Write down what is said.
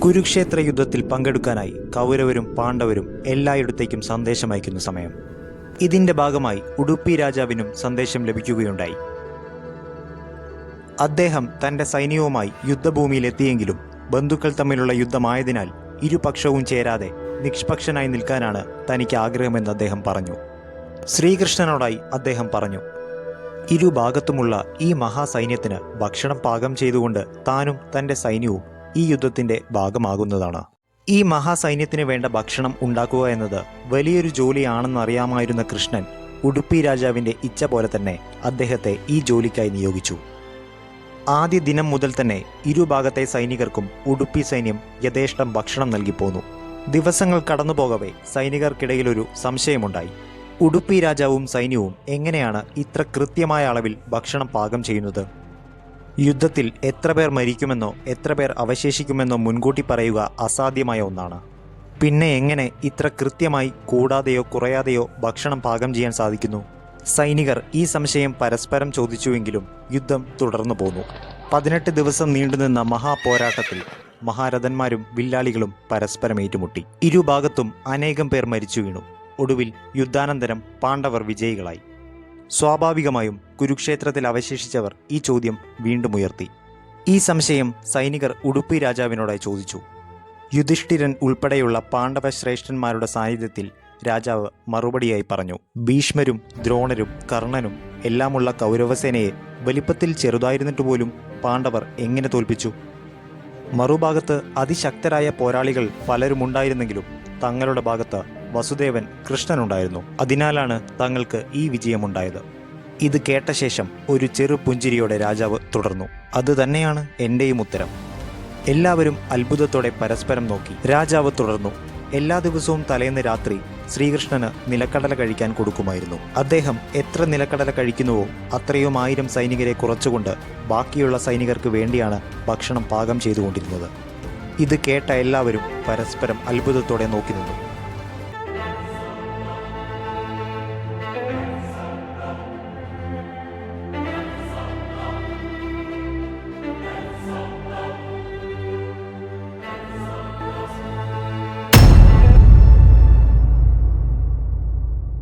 കുരുക്ഷേത്ര യുദ്ധത്തിൽ പങ്കെടുക്കാനായി കൗരവരും പാണ്ഡവരും എല്ലായിടത്തേക്കും സന്ദേശം അയക്കുന്ന സമയം. ഇതിന്റെ ഭാഗമായി ഉഡുപ്പി രാജാവിനും സന്ദേശം ലഭിക്കുകയുണ്ടായി. അദ്ദേഹം തന്റെ സൈന്യവുമായി യുദ്ധഭൂമിയിലെത്തിയെങ്കിലും ബന്ധുക്കൾ തമ്മിലുള്ള യുദ്ധമായതിനാൽ ഇരുപക്ഷവും ചേരാതെ നിഷ്പക്ഷനായി നിൽക്കാനാണ് തനിക്ക് ആഗ്രഹമെന്ന് അദ്ദേഹം പറഞ്ഞു. ശ്രീകൃഷ്ണനോടായി അദ്ദേഹം പറഞ്ഞു, ഇരുഭാഗത്തുമുള്ള ഈ മഹാസൈന്യത്തിന് ഭക്ഷണം പാകം ചെയ്തുകൊണ്ട് താനും തന്റെ സൈന്യവും ഈ യുദ്ധത്തിന്റെ ഭാഗമാകുന്നതാണ്. ഈ മഹാസൈന്യത്തിന് വേണ്ട ഭക്ഷണം ഉണ്ടാക്കുക എന്നത് വലിയൊരു ജോലിയാണെന്നറിയാമായിരുന്ന കൃഷ്ണൻ ഉഡുപ്പി രാജാവിന്റെ ഇച്ഛ പോലെ തന്നെ അദ്ദേഹത്തെ ഈ ജോലിക്കായി നിയോഗിച്ചു. ആദ്യ ദിനം മുതൽ തന്നെ ഇരുഭാഗത്തെ സൈനികർക്കും ഉഡുപ്പി സൈന്യം യഥേഷ്ടം ഭക്ഷണം നൽകിപ്പോന്നു. ദിവസങ്ങൾ കടന്നുപോകവേ സൈനികർക്കിടയിലൊരു സംശയമുണ്ടായി. ഉഡുപ്പി രാജാവും സൈന്യവും എങ്ങനെയാണ് ഇത്ര കൃത്യമായ അളവിൽ ഭക്ഷണം പാകം ചെയ്യുന്നത്? യുദ്ധത്തിൽ എത്ര പേർ മരിക്കുമെന്നോ എത്ര പേർ അവശേഷിക്കുമെന്നോ മുൻകൂട്ടി പറയുക അസാധ്യമായ ഒന്നാണ്. പിന്നെ എങ്ങനെ ഇത്ര കൃത്യമായി കൂടാതെയോ കുറയാതെയോ ഭക്ഷണം പാകം ചെയ്യാൻ സാധിക്കുന്നു? സൈനികർ ഈ സംശയം പരസ്പരം ചോദിച്ചുവെങ്കിലും യുദ്ധം തുടർന്നു പോന്നു. 18 ദിവസം നീണ്ടുനിന്ന മഹാപോരാട്ടത്തിൽ മഹാരഥന്മാരും വില്ലാളികളും പരസ്പരം ഏറ്റുമുട്ടി. ഇരുഭാഗത്തും അനേകം പേർ മരിച്ചു വീണു. ഒടുവിൽ യുദ്ധാനന്തരം പാണ്ഡവർ വിജയികളായി. സ്വാഭാവികമായും കുരുക്ഷേത്രത്തിൽ അവശേഷിച്ചവർ ഈ ചോദ്യം വീണ്ടും ഉയർത്തി. ഈ സംശയം സൈനികർ ഉഡുപ്പി രാജാവിനോടായി ചോദിച്ചു. യുധിഷ്ഠിരൻ ഉൾപ്പെടെയുള്ള പാണ്ഡവ ശ്രേഷ്ഠന്മാരുടെ സാന്നിധ്യത്തിൽ രാജാവ് മറുപടിയായി പറഞ്ഞു, ഭീഷ്മരും ദ്രോണരും കർണനും എല്ലാമുള്ള കൗരവസേനയെ വലിപ്പത്തിൽ ചെറുതായിരുന്നിട്ട് പോലും പാണ്ഡവർ എങ്ങനെ തോൽപ്പിച്ചു? മറുഭാഗത്ത് അതിശക്തരായ പോരാളികൾ പലരുമുണ്ടായിരുന്നെങ്കിലും തങ്ങളുടെ ഭാഗത്ത് വസുദേവൻ കൃഷ്ണനുണ്ടായിരുന്നു. അതിനാലാണ് തങ്ങൾക്ക് ഈ വിജയമുണ്ടായത്. ഇത് കേട്ട ശേഷം ഒരു ചെറു പുഞ്ചിരിയോടെ രാജാവ് തുടർന്നു, അത് തന്നെയാണ് എന്റെയും ഉത്തരം. എല്ലാവരും അത്ഭുതത്തോടെ പരസ്പരം നോക്കി. രാജാവ് തുടർന്നു, എല്ലാ ദിവസവും തലേന്ന് രാത്രി ശ്രീകൃഷ്ണന് നിലക്കടല കഴിക്കാൻ കൊടുക്കുമായിരുന്നു. അദ്ദേഹം എത്ര നിലക്കടല കഴിക്കുന്നുവോ അത്രയും 1000 സൈനികരെ കുറച്ചുകൊണ്ട് ബാക്കിയുള്ള സൈനികർക്ക് വേണ്ടിയാണ് ഭക്ഷണം പാകം ചെയ്തുകൊണ്ടിരുന്നത്. ഇത് കേട്ട എല്ലാവരും പരസ്പരം അത്ഭുതത്തോടെ നോക്കി നിന്നു.